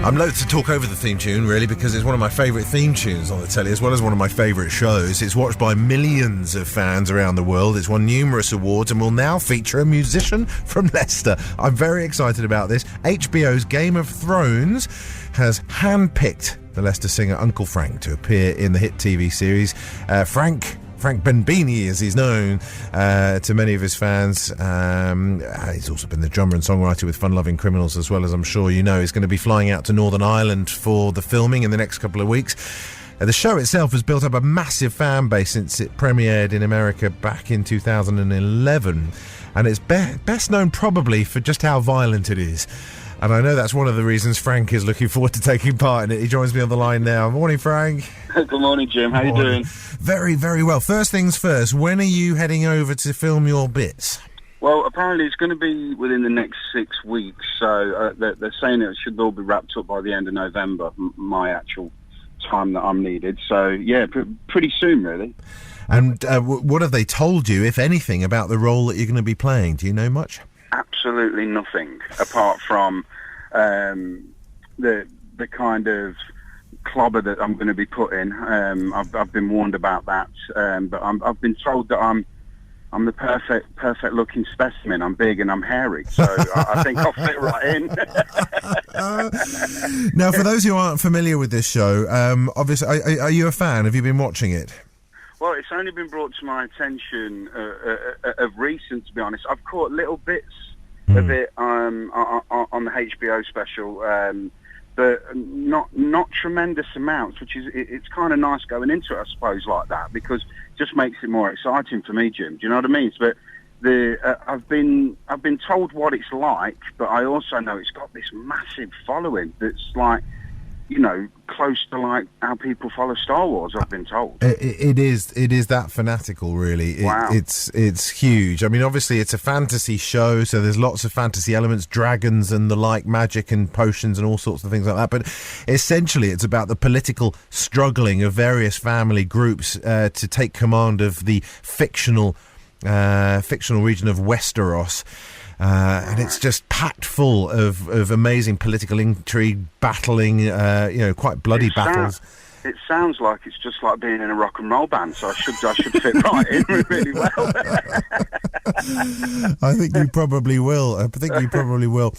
I'm loath to talk over the theme tune, really, because it's one of my favourite theme tunes on the telly, as well as one of my favourite shows. It's watched by millions of fans around the world. It's won numerous awards and will now feature a musician from Leicester. I'm very excited about this. HBO's Game of Thrones has handpicked the Leicester singer Uncle Frank to appear in the hit TV series. Frank Benbini, as he's known to many of his fans. He's also been the drummer and songwriter with Fun-Loving Criminals, as well as I'm sure you know. He's going to be flying out to Northern Ireland for the filming in the next couple of weeks. The show itself has built up a massive fan base since it premiered in America back in 2011. And it's best known probably for just how violent it is. And I know that's one of the reasons Frank is looking forward to taking part in it. He joins me on the line now. Morning, Frank. Good morning, Jim. How you doing? Very, very well. First things first, when are you heading over to film your bits? Well, apparently it's going to be within the next 6 weeks. So they're saying it should all be wrapped up by the end of November, my actual time that I'm needed. So, yeah, pretty soon, really. And what have they told you, if anything, about the role that you're going to be playing? Do you know much? Absolutely nothing, apart from the kind of clobber that I'm going to be put in. I've been warned about that, but I've been told that I'm the perfect looking specimen. I'm big and I'm hairy, so I think I'll fit right in. Now, for those who aren't familiar with this show, obviously, are you a fan? Have you been watching it? Well, it's only been brought to my attention of recent, to be honest. I've caught little bits of it on the HBO special, but not tremendous amounts, which is it's kind of nice going into it, I suppose, like that, because it just makes it more exciting for me, Jim. Do you know what I mean? But I've been told what it's like, but I also know it's got this massive following that's like, you know, close to like how people follow Star Wars, I've been told. It is that fanatical, really. Wow. It's huge. I mean, obviously it's a fantasy show, so there's lots of fantasy elements, dragons and the like, magic and potions and all sorts of things like that. But essentially it's about the political struggling of various family groups to take command of the fictional region of Westeros. And it's just packed full of amazing political intrigue, battling, quite bloody battles. It sounds like it's just like being in a rock and roll band, so I should fit right in really well. I think you probably will.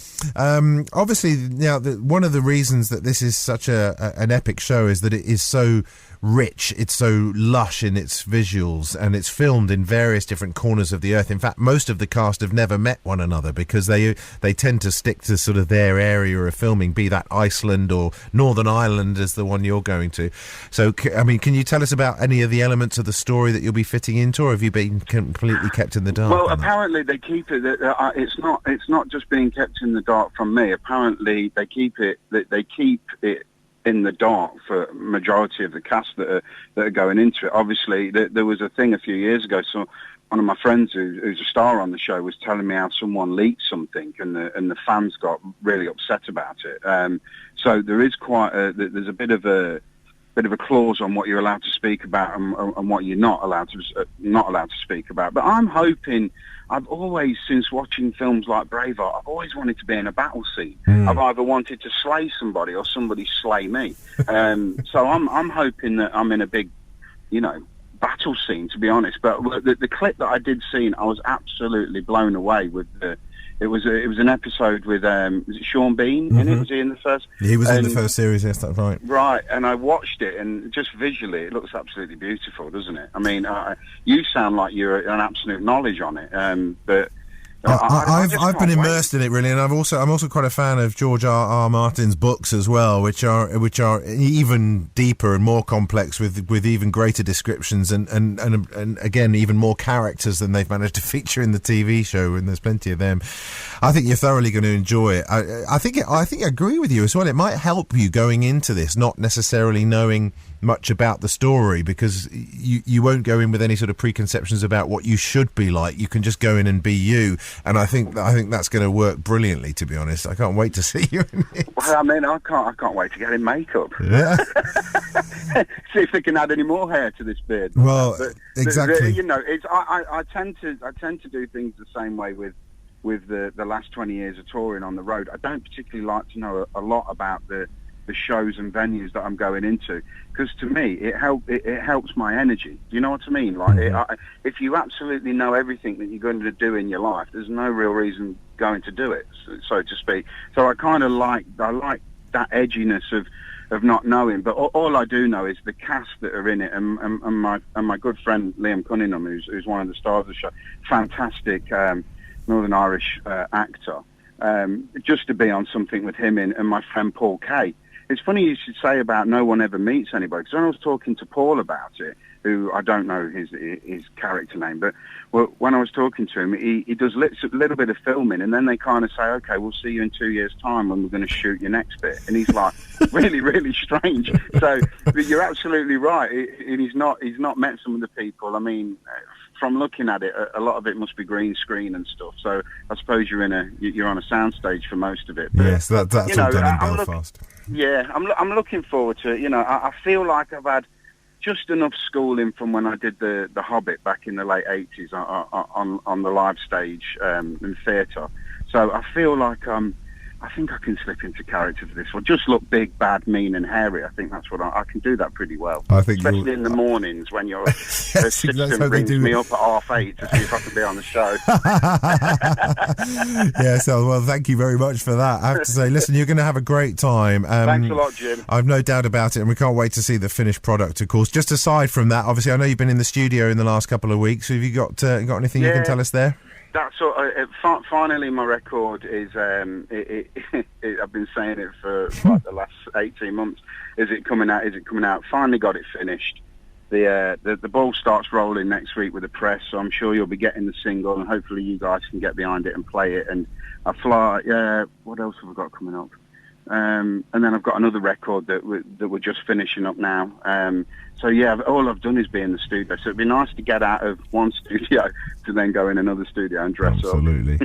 Obviously, now one of the reasons that this is such an epic show is that it is so rich, it's so lush in its visuals, and it's filmed in various different corners of the earth. In fact, most of the cast have never met one another because they tend to stick to sort of their area of filming, be that Iceland or Northern Ireland as the one you're going to. So, I mean, can you tell us about any of the elements of the story that you'll be fitting into, or have you been completely kept in the dark? Well, apparently they keep it. It's not just being kept in the dark from me. Apparently they keep it in the dark for majority of the cast that are going into it. Obviously, there was a thing a few years ago. So one of my friends who's a star on the show was telling me how someone leaked something, and the fans got really upset about it. So there is there's a bit of a clause on what you're allowed to speak about and what you're not allowed to speak about. But I'm hoping. I've always, since watching films like Braveheart, I've always wanted to be in a battle scene. I've either wanted to slay somebody or somebody slay me. So I'm hoping that I'm in a big, battle scene, to be honest. But the clip that I did see, I was absolutely blown away with It was an episode with was it Sean Bean in it? Was he in the first? He was in the first series. Yes, that's right. Right, and I watched it, and just visually, it looks absolutely beautiful, doesn't it? I mean, you sound like you're an absolute knowledge on it, but. I've been immersed in it, really, and I'm also quite a fan of George R. Martin's books as well, which are even deeper and more complex with even greater descriptions and again even more characters than they've managed to feature in the TV show, and there's plenty of them. I think you're thoroughly going to enjoy it. I think I agree with you as well. It might help you going into this, not necessarily knowing much about the story, because you won't go in with any sort of preconceptions about what you should be like. You can just go in and be you, and I think that's going to work brilliantly, to be honest. I can't wait to see you in it. Well, I mean, I can't wait to get in makeup. Yeah. See if they can add any more hair to this beard. Well, exactly. I tend to do things the same way with with the last 20 years of touring on the road, I don't particularly like to know a lot about the shows and venues that I'm going into, because to me it helps my energy. Do you know what I mean? Like, if you absolutely know everything that you're going to do in your life, there's no real reason going to do it, so to speak. So I kind of like that edginess of not knowing, but all I do know is the cast that are in it, and my good friend Liam Cunningham, who's one of the stars of the show, fantastic Northern Irish actor. Just to be on something with him and my friend Paul Kay. It's funny you should say about no one ever meets anybody, because when I was talking to Paul about it, who I don't know his character name, but when I was talking to him, he does a little bit of filming, and then they kind of say, okay, we'll see you in 2 years' time when we're going to shoot your next bit. And he's like, really, really strange. So, but you're absolutely right. And he's not met some of the people. I mean, from looking at it, a lot of it must be green screen and stuff. So I suppose you're on a soundstage for most of it. But, yes, that's all done in Belfast. I'm looking forward to it. You know, I feel like I've had just enough schooling from when I did the Hobbit back in the late 80s on the live stage in theatre. So I feel like I think I can slip into character for this one. Just look big, bad, mean, and hairy. I think that's what I can do that pretty well. I think, especially in the mornings when your assistant brings me up at 8:30 to see if I can be on the show. Yeah, so well, thank you very much for that. I have to say, listen, you're going to have a great time. Thanks a lot, Jim. I've no doubt about it, and we can't wait to see the finished product. Of course, just aside from that, obviously, I know you've been in the studio in the last couple of weeks. Have you got anything you can tell us there? That's finally my record is. I've been saying it for like the last 18 months. Is it coming out? Is it coming out? Finally got it finished. The ball starts rolling next week with the press, so I'm sure you'll be getting the single, and hopefully you guys can get behind it and play it. And I fly. What else have I got coming up? And then I've got another record that we're just finishing up now. So yeah, all I've done is be in the studio. So it'd be nice to get out of one studio to then go in another studio and dress up. Absolutely.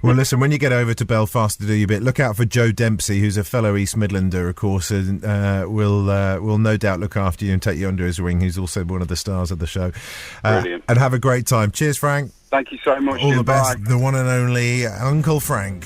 Well, listen, when you get over to Belfast to do your bit, look out for Joe Dempsey, who's a fellow East Midlander, of course, and will no doubt look after you and take you under his wing. He's also one of the stars of the show. Brilliant. And have a great time. Cheers, Frank. Thank you so much. All the best. Bye. The one and only Uncle Frank.